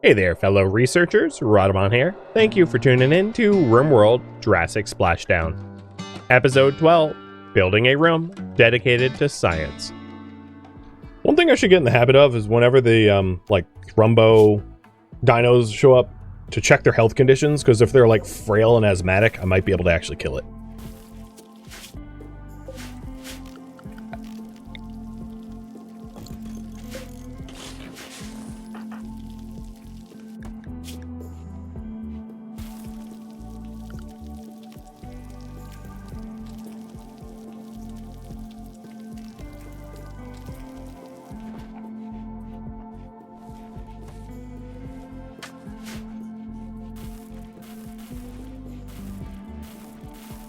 Hey there, fellow researchers, Rhadamant here. Thank you for tuning in to RimWorld Jurassic Splashdown. Episode 12, Building a Room Dedicated to Science. One thing I should get in the habit of is whenever the, Thrumbo dinos show up, to check their health conditions, because if they're, frail and asthmatic, I might be able to actually kill it.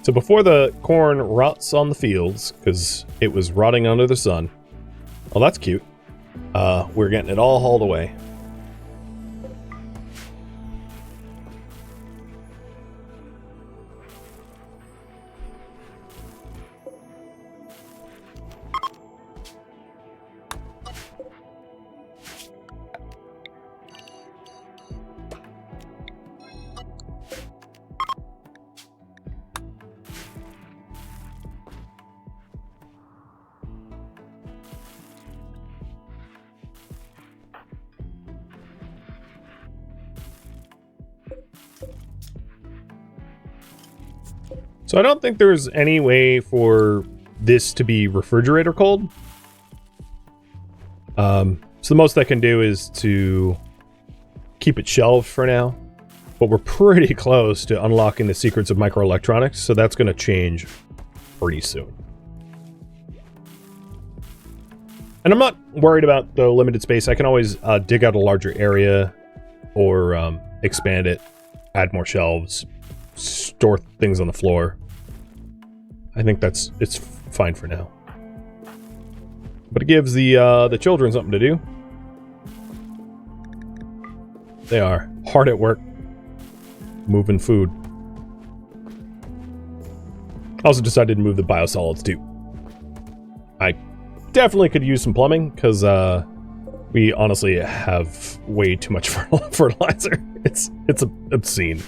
So before the corn rots on the fields, because it was rotting under the sun, well, that's cute, we're getting it all hauled away. So I don't think there's any way for this to be refrigerator cold. So the most I can do is to keep it shelved for now. But we're pretty close to unlocking the secrets of microelectronics, so that's going to change pretty soon. And I'm not worried about the limited space. I can always dig out a larger area or expand it, add more shelves, store things on the floor. I think it's fine for now. But it gives the children something to do. They are hard at work moving food. I also decided to move the biosolids too. I definitely could use some plumbing because we honestly have way too much fertilizer. It's obscene.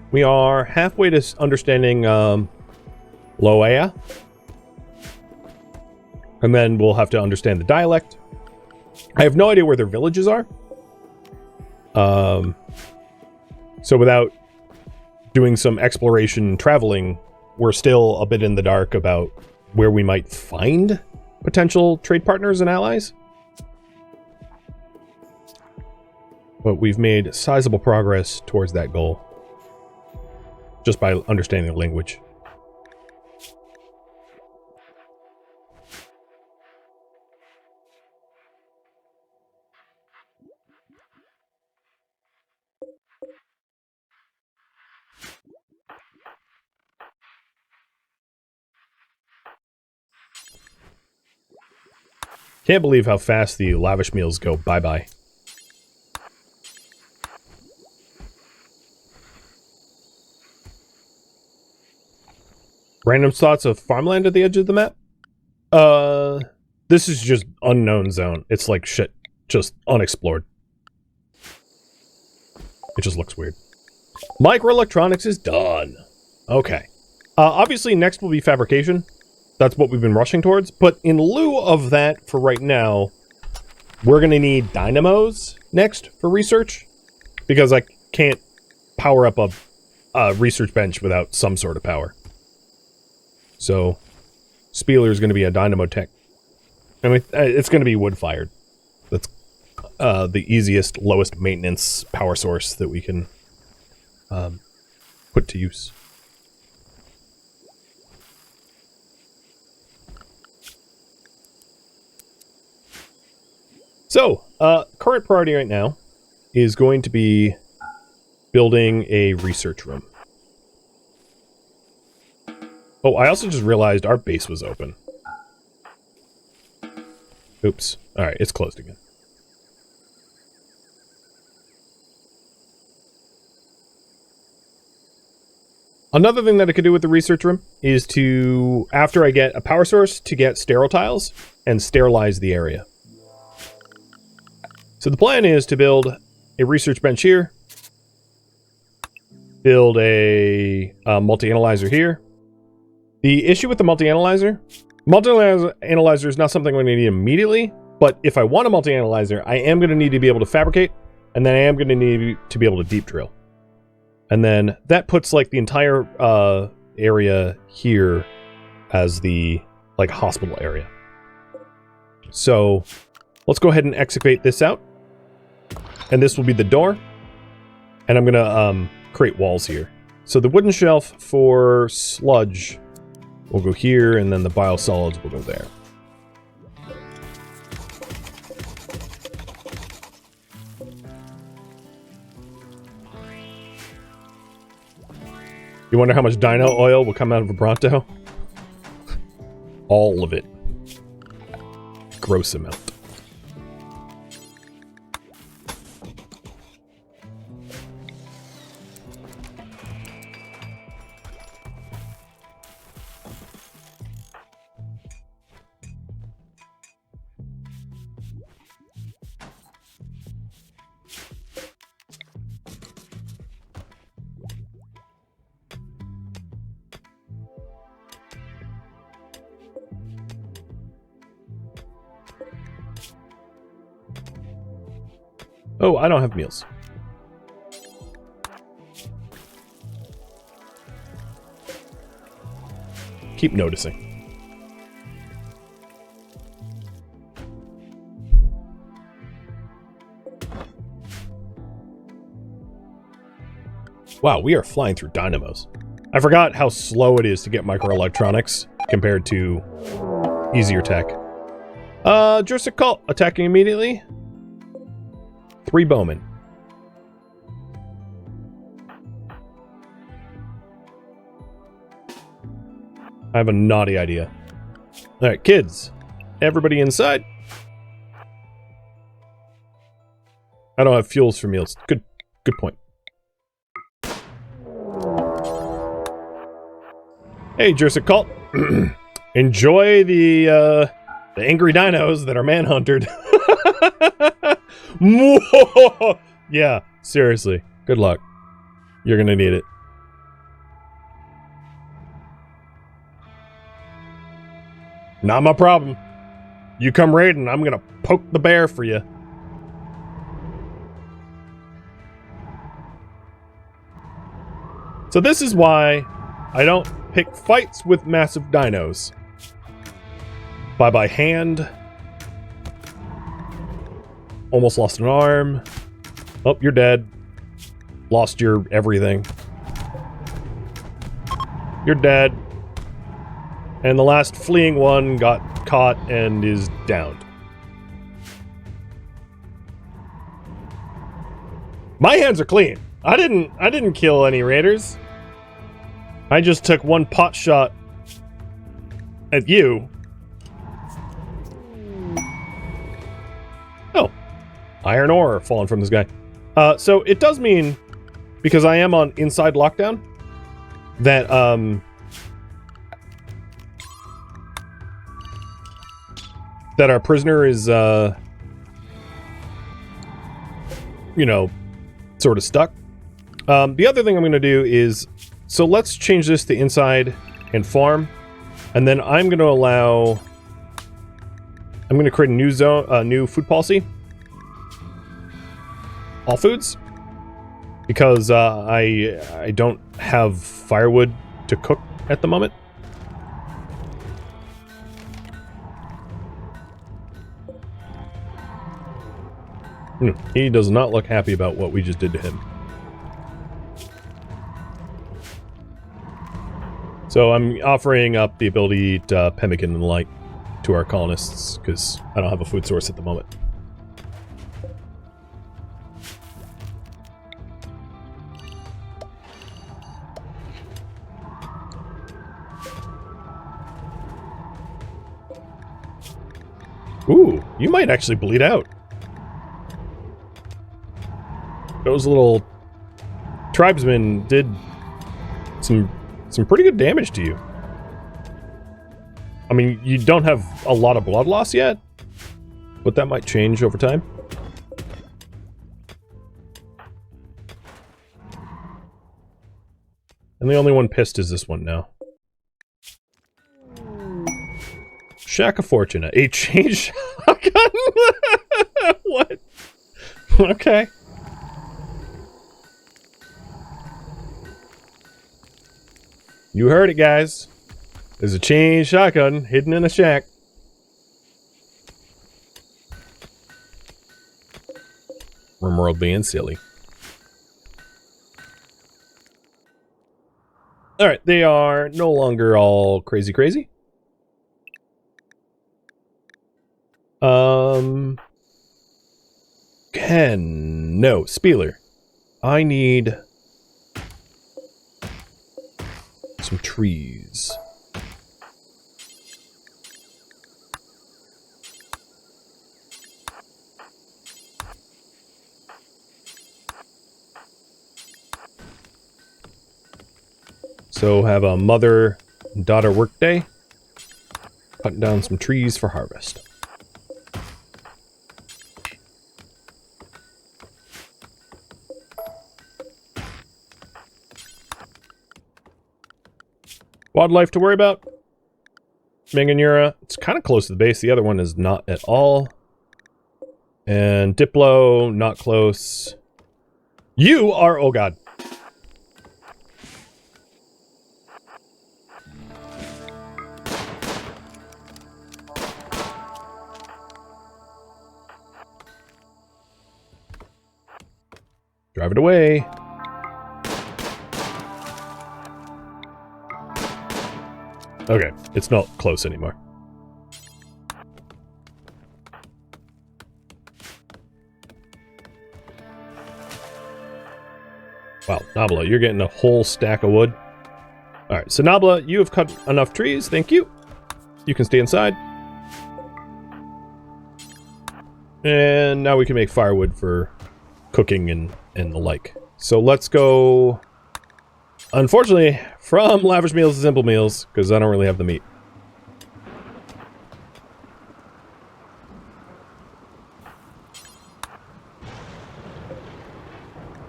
We are halfway to understanding Loea. And then we'll have to understand the dialect. I have no idea where their villages are. So without doing some exploration traveling, we're still a bit in the dark about where we might find potential trade partners and allies. But we've made sizable progress towards that goal. Just by understanding the language. Can't believe how fast the lavish meals go bye-bye. Random spots of farmland at the edge of the map? This is just unknown zone. It's like shit, just unexplored. It just looks weird. Microelectronics is done. Okay. Obviously, next will be fabrication. That's what we've been rushing towards. But in lieu of that, for right now, we're going to need dynamos next for research. Because I can't power up a research bench without some sort of power. So, Spieler is going to be a dynamo tech. I mean, it's going to be wood-fired. That's the easiest, lowest maintenance power source that we can put to use. So, current priority right now is going to be building a research room. Oh, I also just realized our base was open. Oops. All right, it's closed again. Another thing that I could do with the research room is to, after I get a power source, to get sterile tiles and sterilize the area. So the plan is to build a research bench here, build a multi-analyzer here. The issue with the multi-analyzer is not something I'm going to need immediately, but if I want a multi-analyzer, I am going to need to be able to fabricate, and then I am going to need to be able to deep drill. And then that puts like the entire area here as the like hospital area. So let's go ahead and excavate this out. And this will be the door. And I'm going to create walls here. So the wooden shelf for sludge will go here, and then the biosolids will go there. You wonder how much dino oil will come out of a Bronto? All of it. Gross amount. Oh, I don't have meals. Keep noticing. Wow, we are flying through dynamos. I forgot how slow it is to get microelectronics compared to easier tech. Jurassic Cult attacking immediately. 3 bowmen. I have a naughty idea. Alright, kids. Everybody inside. I don't have fuels for meals. Good point. Hey, Jurassic Cult. Enjoy the angry dinos that are manhunted. Yeah, seriously. Good luck. You're gonna need it. Not my problem. You come raiding, I'm gonna poke the bear for you. So this is why I don't pick fights with massive dinos. By hand. Almost lost an arm. Oh, you're dead. Lost your everything. You're dead. And the last fleeing one got caught and is downed. My hands are clean. I didn't kill any raiders. I just took one pot shot at you. Oh. Iron ore falling from this guy. So it does mean, because I am on inside lockdown, that, that our prisoner is, you know, sort of stuck. The other thing I'm going to do is, so let's change this to inside and farm, and then I'm going to allow, I'm going to create a new zone, new food policy. All foods, because I don't have firewood to cook at the moment. He does not look happy about what we just did to him. So I'm offering up the ability to eat pemmican and the like to our colonists, because I don't have a food source at the moment. Ooh. You might actually bleed out. Those little tribesmen did some pretty good damage to you. I mean, you don't have a lot of blood loss yet, but that might change over time. And the only one pissed is this one now. Shack of Fortune, a change shotgun? What? Okay. You heard it, guys. There's a chain shotgun hidden in a shack. RimWorld being silly. Alright, they are no longer all crazy. No, Spieler. I need some trees. So have a mother and daughter work day. Cutting down some trees for harvest. Wildlife to worry about. Manganura, it's kind of close to the base. The other one is not at all. And Diplo, not close. You are, oh god. Drive it away. Okay, it's not close anymore. Wow, Nabla, you're getting a whole stack of wood. Alright, so Nabla, you have cut enough trees, thank you. You can stay inside. And now we can make firewood for cooking and the like. So let's go, unfortunately, from lavish meals to simple meals, because I don't really have the meat.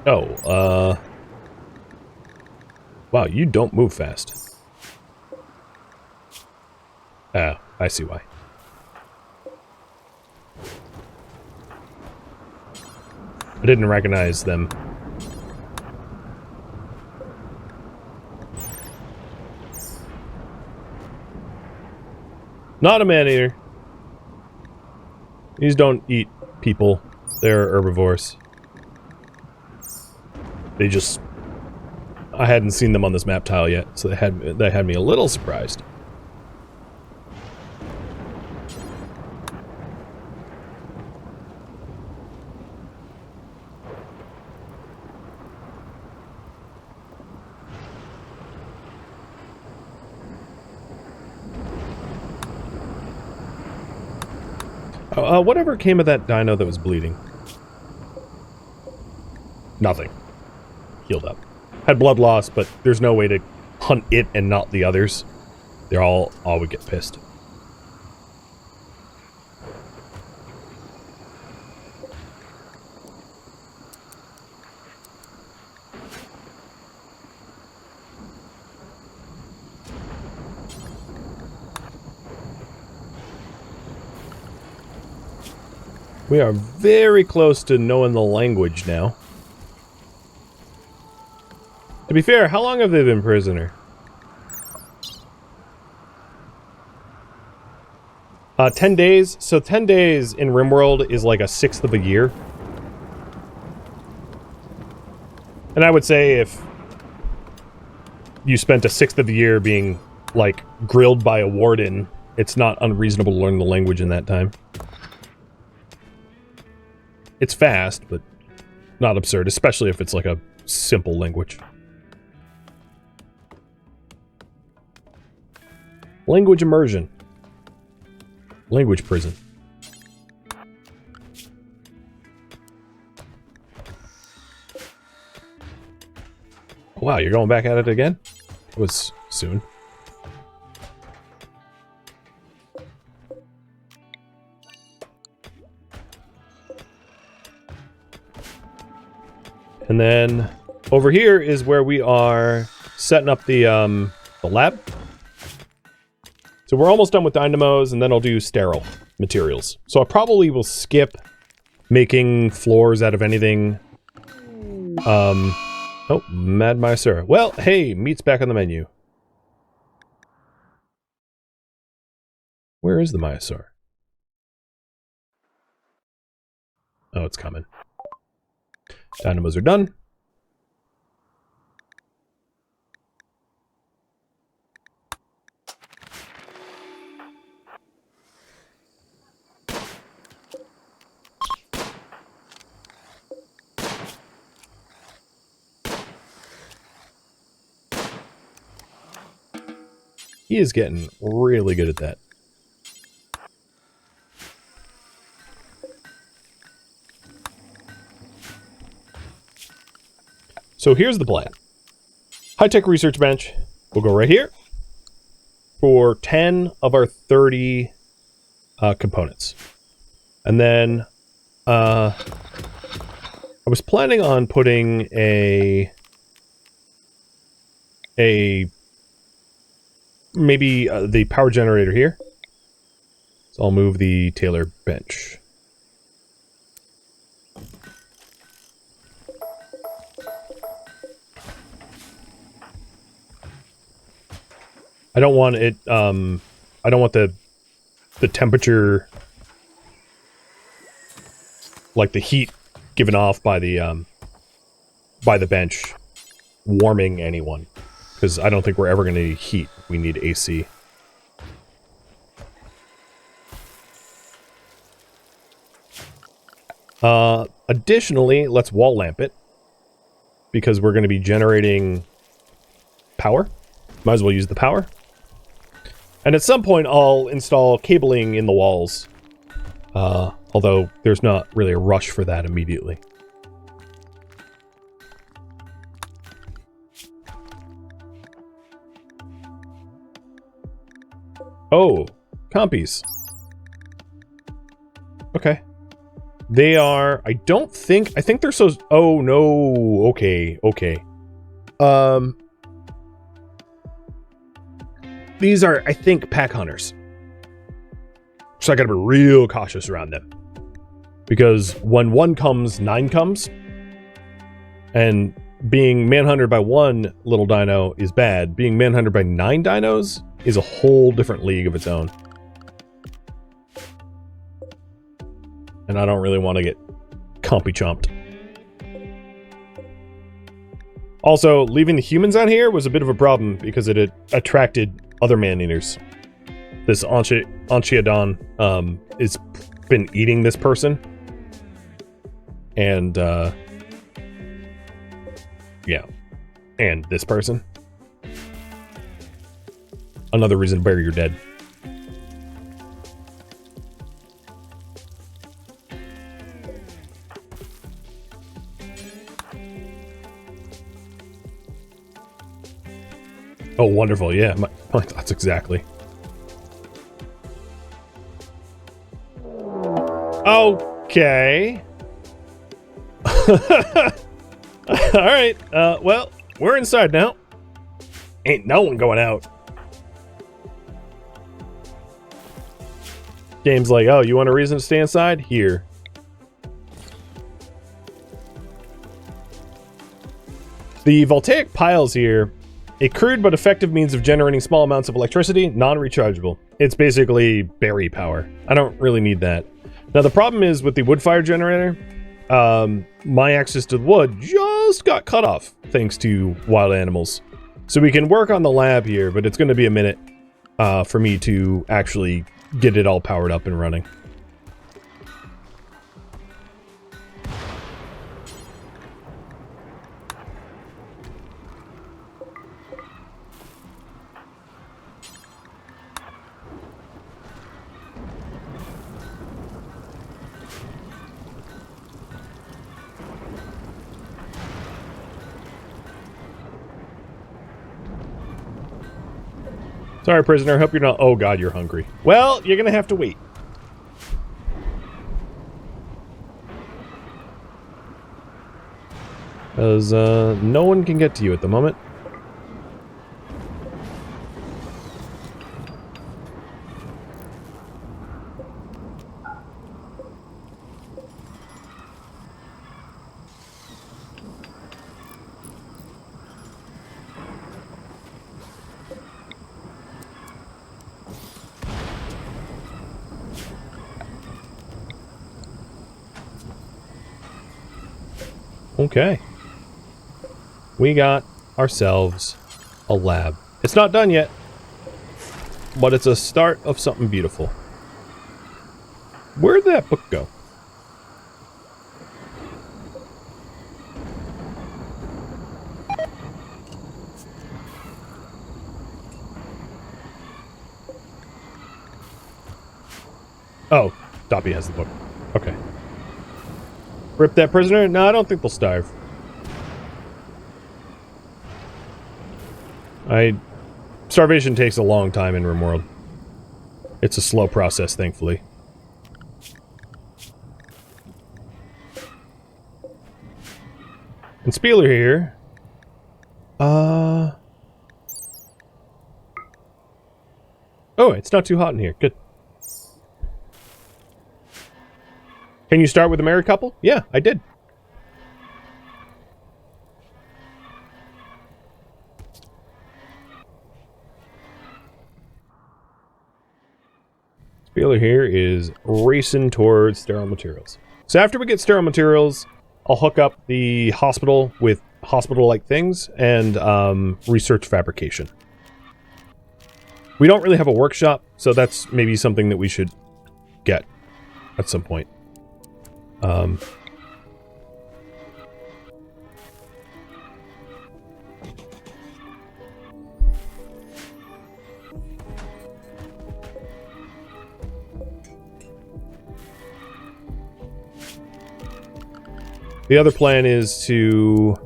Oh, wow, you don't move fast. Ah, I see why. I didn't recognize them. Not a man-eater. These don't eat people. They're herbivores. They just... I hadn't seen them on this map tile yet, so they had me a little surprised. Whatever came of that dino that was bleeding? Nothing. Healed up. Had blood loss, but there's no way to hunt it and not the others. They're all would get pissed. We are very close to knowing the language now. To be fair, how long have they been prisoner? 10 days. So 10 days in RimWorld is like a sixth of a year. And I would say if you spent a sixth of the year being, like, grilled by a warden, it's not unreasonable to learn the language in that time. It's fast, but not absurd, especially if it's like a simple language. Language immersion. Language prison. Wow, you're going back at it again? It was soon. And then over here is where we are setting up the lab. So we're almost done with dynamos, and then I'll do sterile materials. So I probably will skip making floors out of anything. Oh, Mad Mysore. Well, hey, meat's back on the menu. Where is the Mysore? Oh, it's coming. Dynamos are done. He is getting really good at that. So here's the plan. High-tech research bench. We'll go right here for 10 of our 30 components. And then I was planning on putting maybe the power generator here. So I'll move the Taylor bench. I don't want it, I don't want the temperature, like the heat given off by the bench warming anyone. Because I don't think we're ever going to need heat. We need AC. Additionally, let's wall lamp it. Because we're going to be generating power. Might as well use the power. And at some point, I'll install cabling in the walls. Although, there's not really a rush for that immediately. Oh, compies. Okay. They are, I think they're so, oh no, okay. These are, I think, pack hunters. So I gotta be real cautious around them. Because when one comes, 9 comes. And being manhunted by 1 little dino is bad. Being manhunted by 9 dinos is a whole different league of its own. And I don't really want to get compy chomped. Also, leaving the humans out here was a bit of a problem because it attracted other man-eaters. This Anchiodon has been eating this person. And, yeah. And this person. Another reason to bury your dead. Oh, wonderful. Yeah, my thoughts exactly. Okay. Alright, well, we're inside now. Ain't no one going out. Game's like, oh, you want a reason to stay inside? Here. The voltaic piles here, a crude but effective means of generating small amounts of electricity, non-rechargeable. It's basically berry power. I don't really need that. Now the problem is with the wood fire generator, my access to the wood just got cut off thanks to wild animals. So we can work on the lab here, but it's going to be a minute for me to actually get it all powered up and running. Sorry, prisoner. Hope you're not... Oh, God, you're hungry. Well, you're going to have to wait. Because no one can get to you at the moment. Okay. We got ourselves a lab. It's not done yet, but it's a start of something beautiful. Where'd that book go? Oh, Doppy has the book. Okay. Rip that prisoner? No, I don't think they'll starve. Starvation takes a long time in RimWorld. It's a slow process, thankfully. And Spieler here... Oh, it's not too hot in here. Good. Can you start with a married couple? Yeah, I did. Spieler here is racing towards sterile materials. So after we get sterile materials, I'll hook up the hospital with hospital-like things and research fabrication. We don't really have a workshop, so that's maybe something that we should get at some point. The other plan is to...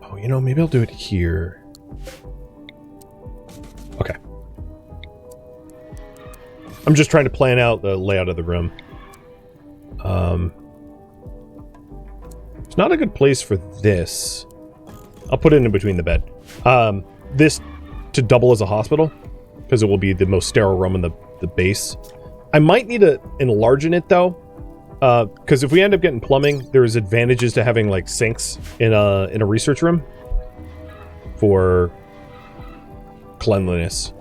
Oh, you know, maybe I'll do it here. Okay. I'm just trying to plan out the layout of the room. It's not a good place for this. I'll put it in between the bed. This to double as a hospital, because it will be the most sterile room in the base. I might need to enlarge it, though. Because if we end up getting plumbing, there's advantages to having, like, sinks in a research room for cleanliness.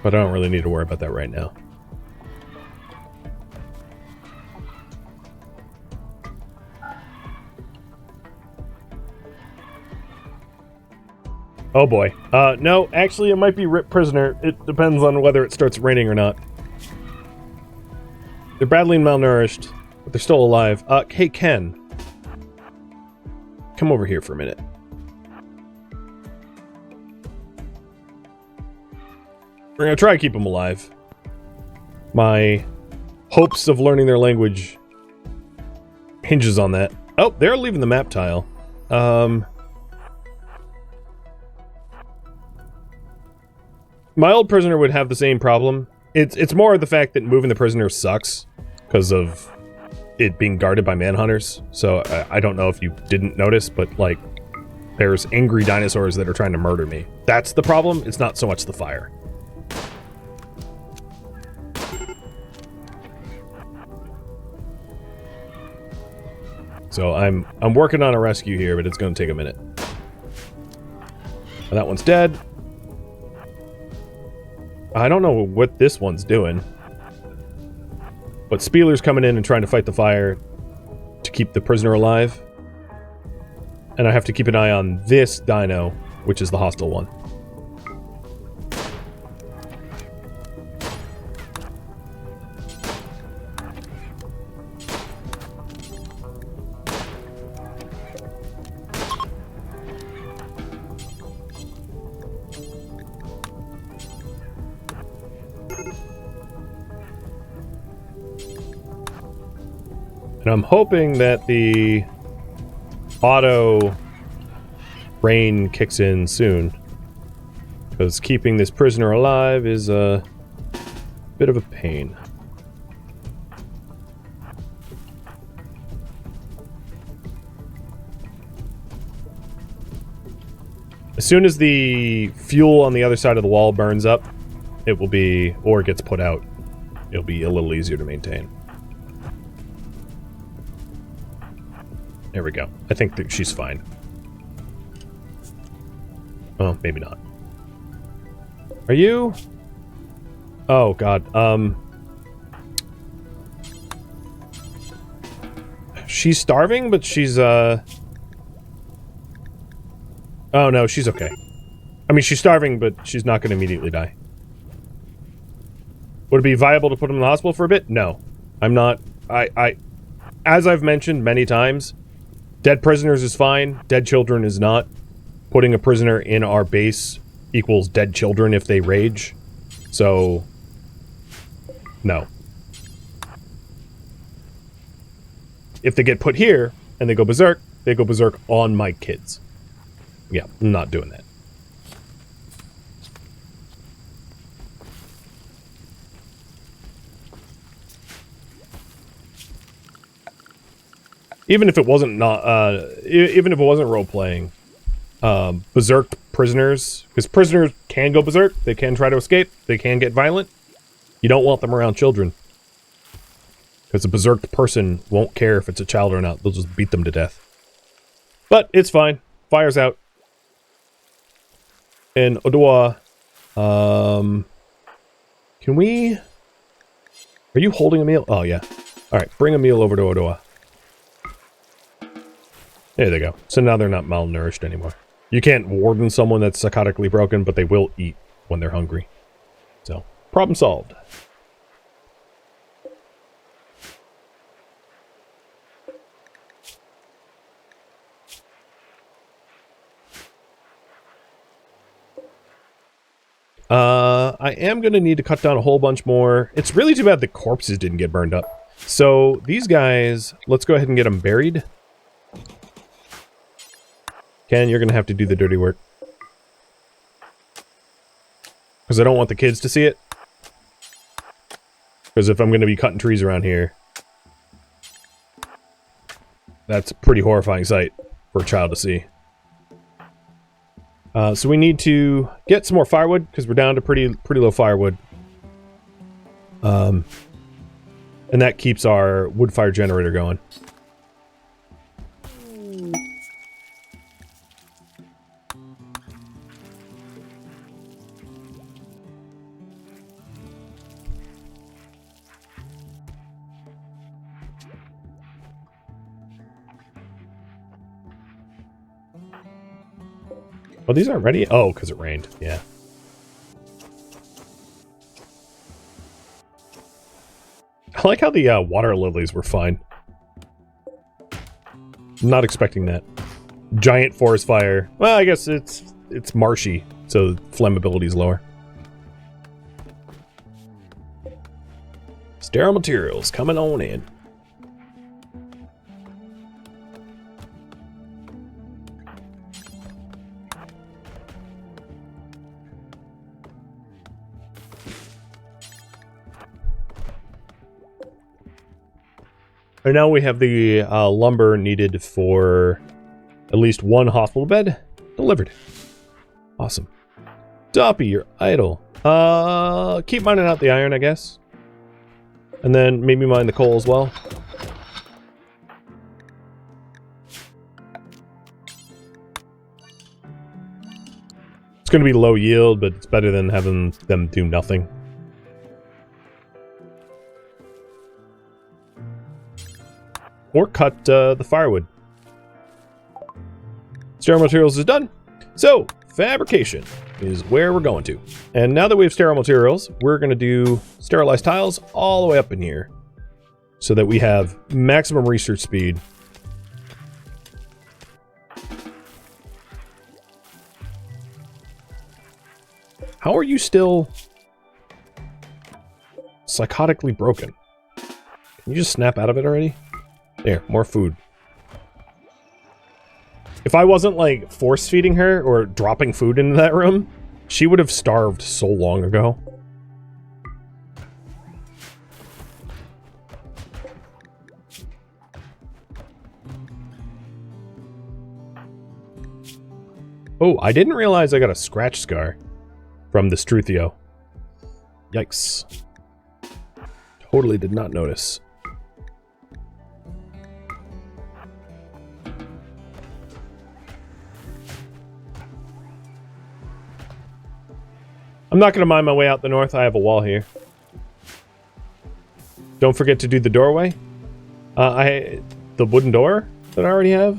But I don't really need to worry about that right now. Oh boy. No, actually it might be Rip Prisoner. It depends on whether it starts raining or not. They're badly malnourished, but they're still alive. Hey Ken. Come over here for a minute. We're gonna try to keep them alive. My hopes of learning their language hinges on that. Oh, they're leaving the map tile. My old prisoner would have the same problem. It's more the fact that moving the prisoner sucks because of it being guarded by manhunters. So I don't know if you didn't notice, but like there's angry dinosaurs that are trying to murder me. That's the problem. It's not so much the fire. So I'm working on a rescue here, but it's going to take a minute. And that one's dead. I don't know what this one's doing. But Spieler's coming in and trying to fight the fire to keep the prisoner alive. And I have to keep an eye on this dino, which is the hostile one. And I'm hoping that the auto rain kicks in soon. Because keeping this prisoner alive is a bit of a pain. As soon as the fuel on the other side of the wall burns up, it will be, or gets put out, it'll be a little easier to maintain. There we go. I think that she's fine. Oh, maybe not. Are you? Oh, God. She's starving, but she's, Oh, no, she's okay. I mean, she's starving, but she's not going to immediately die. Would it be viable to put him in the hospital for a bit? No. I'm not... As I've mentioned many times, dead prisoners is fine, dead children is not. Putting a prisoner in our base equals dead children if they rage. So... no. If they get put here, and they go berserk on my kids. Yeah, I'm not doing that. Even if it wasn't even if it wasn't role-playing, berserk prisoners, because prisoners can go berserk, they can try to escape, they can get violent. You don't want them around children. Because a berserked person won't care if it's a child or not, they'll just beat them to death. But it's fine. Fire's out. And Odoa, can we... Are you holding a meal? Oh, yeah. Alright, bring a meal over to Odoa. There they go. So now they're not malnourished anymore. You can't warden someone that's psychotically broken, but they will eat when they're hungry. So, problem solved. I am going to need to cut down a whole bunch more. It's really too bad the corpses didn't get burned up. So, these guys, let's go ahead and get them buried. Ken, you're going to have to do the dirty work. Because I don't want the kids to see it. Because if I'm going to be cutting trees around here, that's a pretty horrifying sight for a child to see. So we need to get some more firewood, because we're down to pretty low firewood. And that keeps our wood fire generator going. Oh, these aren't ready? Oh, because it rained. Yeah. I like how the water lilies were fine. Not expecting that. Giant forest fire. Well, I guess it's marshy, so flammability is lower. Sterile materials coming on in. And now we have the lumber needed for at least one hospital bed delivered. Awesome. Doppy, you're idle. Keep mining out the iron, I guess. And then maybe mine the coal as well. It's going to be low yield, but it's better than having them do nothing. Or cut the firewood. Sterile materials is done. So, fabrication is where we're going to. And now that we have sterile materials, we're going to do sterilized tiles all the way up in here. So that we have maximum research speed. How are you still psychotically broken? Can you just snap out of it already? There, more food. If I wasn't, like, force-feeding her or dropping food into that room, she would have starved so long ago. Oh, I didn't realize I got a scratch scar from the Struthio. Yikes. Totally did not notice. I'm not going to mind my way out the north. I have a wall here. Don't forget to do the doorway. The wooden door that I already have.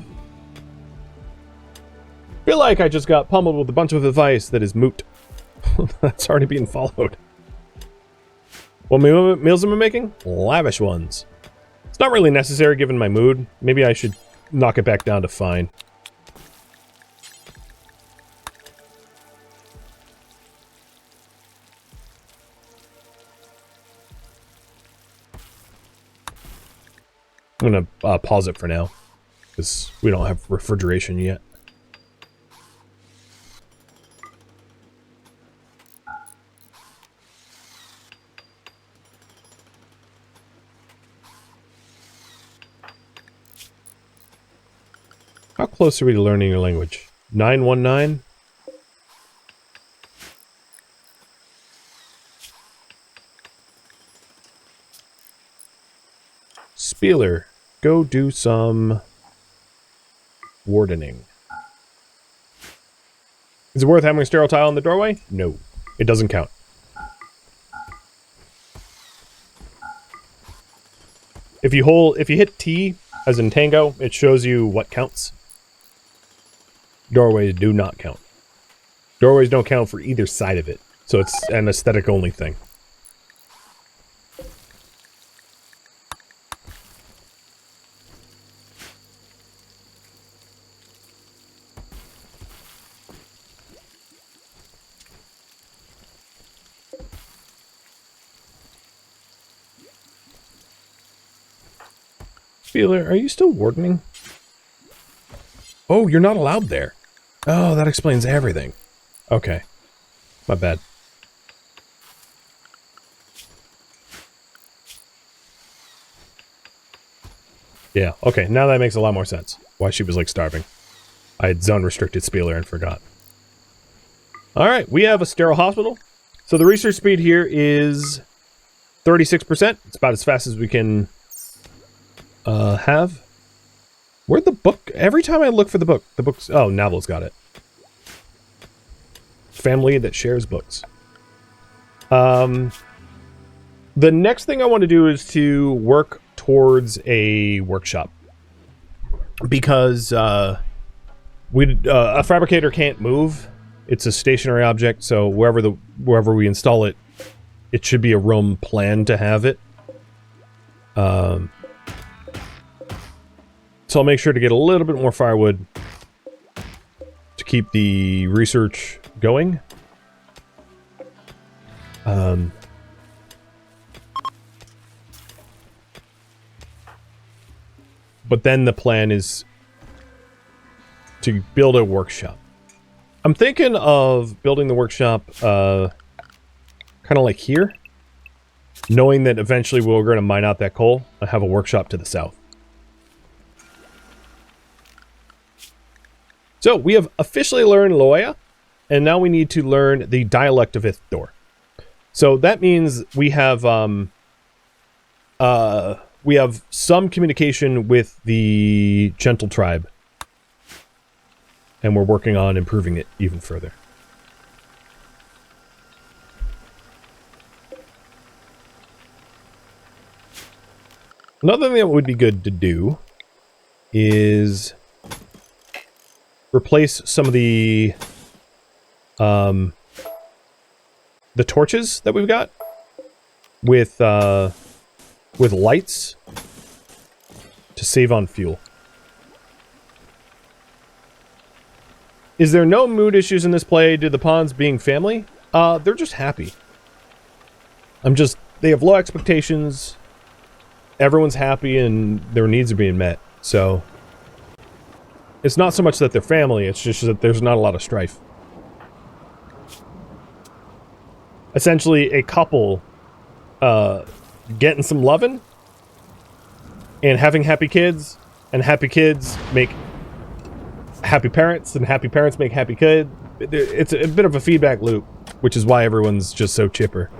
Feel like I just got pummeled with a bunch of advice that is moot. That's already being followed. What meals am I making? Lavish ones. It's not really necessary given my mood. Maybe I should knock it back down to fine. I'm gonna pause it for now, because we don't have refrigeration yet. How close are we to learning your language? 919? Spieler, go do some wardening. Is it worth having a sterile tile in the doorway? No, it doesn't count. If you hit T as in tango, it shows you what counts. Doorways do not count. Doorways don't count for either side of it, so it's an aesthetic only thing. Feeler, are you still wardening? Oh, you're not allowed there. Oh, that explains everything. Okay. My bad. Yeah, okay, now that makes a lot more sense. Why she was, like, starving. I had zone-restricted Spieler and forgot. Alright, we have a sterile hospital. So the research speed here is 36%. It's about as fast as we can have. Where'd the book? Every time I look for the book's... Oh, Navel's got it. Family that shares books. The next thing I want to do is to work towards a workshop. Because a fabricator can't move. It's a stationary object, so wherever we install it, it should be a roam plan to have it. So I'll make sure to get a little bit more firewood to keep the research going. But then the plan is to build a workshop. I'm thinking of building the workshop kind of like here, knowing that eventually we're going to mine out that coal and have a workshop to the south. So, we have officially learned Loya, and now we need to learn the dialect of Ithdor. So, that means we have some communication with the Gentle tribe. And we're working on improving it even further. Another thing that would be good to do is replace some of the torches that we've got with lights to save on fuel. Is there no mood issues in this play due to the pawns being family? They're just happy. They have low expectations. Everyone's happy and their needs are being met, so It's not so much that they're family, it's just that there's not a lot of strife. Essentially, a couple getting some loving and having happy kids, and happy kids make happy parents, and happy parents make happy kids. It's a bit of a feedback loop, which is why everyone's just so chipper.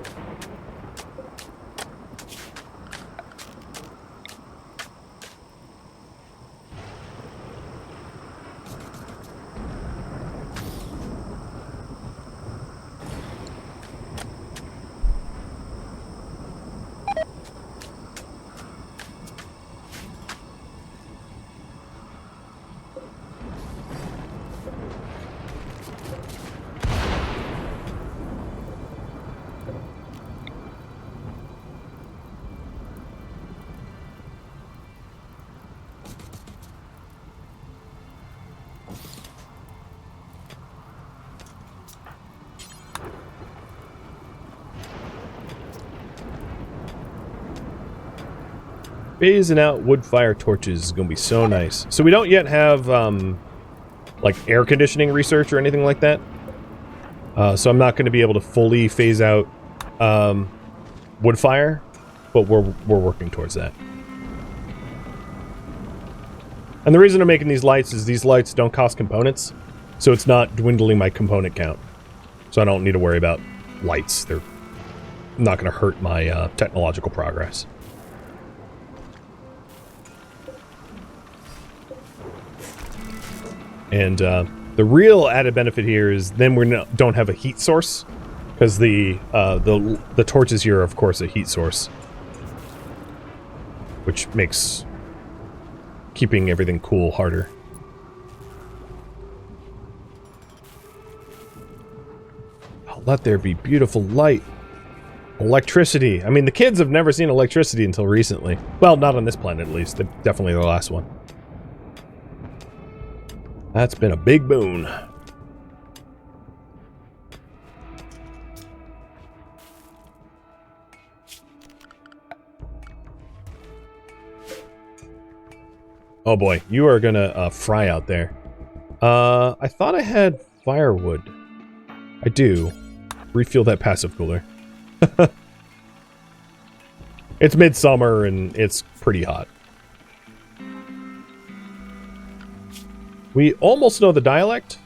Phasing out wood fire torches is going to be so nice. So we don't yet have, like, air conditioning research or anything like that. So I'm not going to be able to fully phase out wood fire, but we're working towards that. And the reason I'm making these lights is these lights don't cost components, so it's not dwindling my component count. So I don't need to worry about lights. They're not going to hurt my technological progress. And the real added benefit here is then we don't have a heat source, because the torches here are, of course, a heat source, which makes keeping everything cool harder. Oh, let there be beautiful light. Electricity. I mean, the kids have never seen electricity until recently. Well, not on this planet, at least. Definitely the last one. That's been a big boon. Oh boy, you are gonna fry out there. I thought I had firewood. I do. Refuel that passive cooler. It's midsummer and it's pretty hot. We almost know the dialect.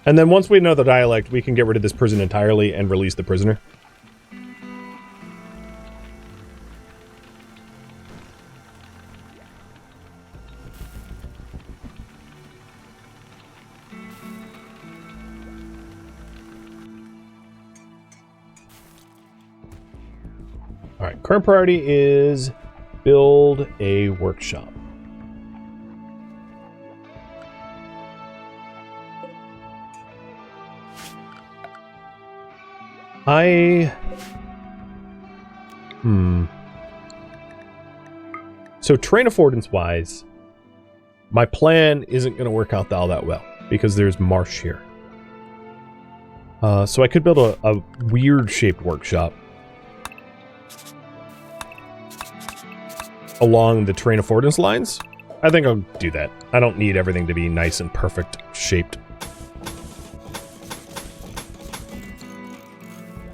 And then once we know the dialect, we can get rid of this prison entirely and release the prisoner. Alright, current priority is build a workshop. So train affordance wise, my plan isn't going to work out all that well because there's marsh here. So I could build a weird shaped workshop along the terrain affordance lines. I think I'll do that. I don't need everything to be nice and perfect shaped.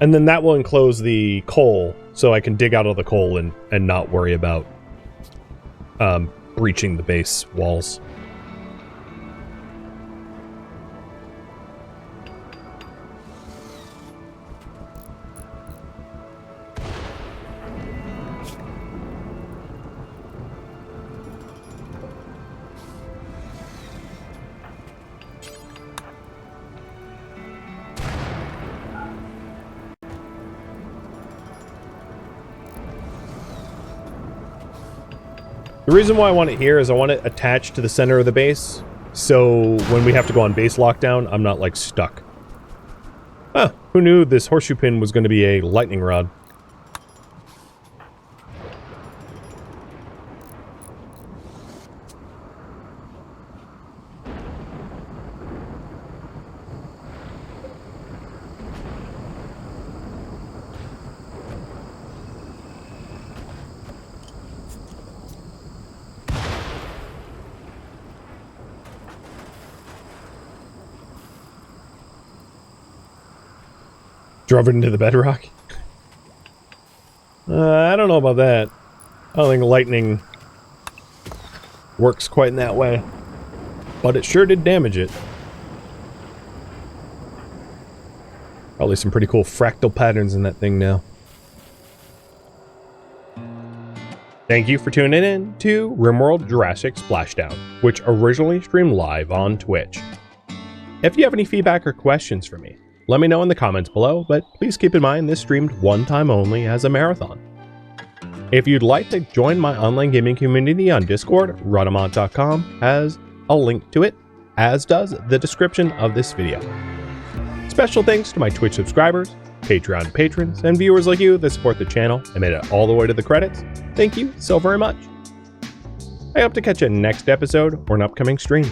And then that will enclose the coal, so I can dig out of the coal and not worry about breaching the base walls. The reason why I want it here is I want it attached to the center of the base, so when we have to go on base lockdown, I'm not, like, stuck. Huh, who knew this horseshoe pin was going to be a lightning rod? Drove it into the bedrock? I don't know about that. I don't think lightning works quite in that way. But it sure did damage it. Probably some pretty cool fractal patterns in that thing now. Thank you for tuning in to RimWorld Jurassic Splashdown, which originally streamed live on Twitch. If you have any feedback or questions for me, let me know in the comments below, but please keep in mind this streamed one time only as a marathon. If you'd like to join my online gaming community on Discord, Rhadamant.com has a link to it, as does the description of this video. Special thanks to my Twitch subscribers, Patreon patrons, and viewers like you that support the channel and made it all the way to the credits. Thank you so very much. I hope to catch you next episode or an upcoming stream.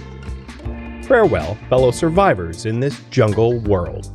Farewell, fellow survivors in this jungle world.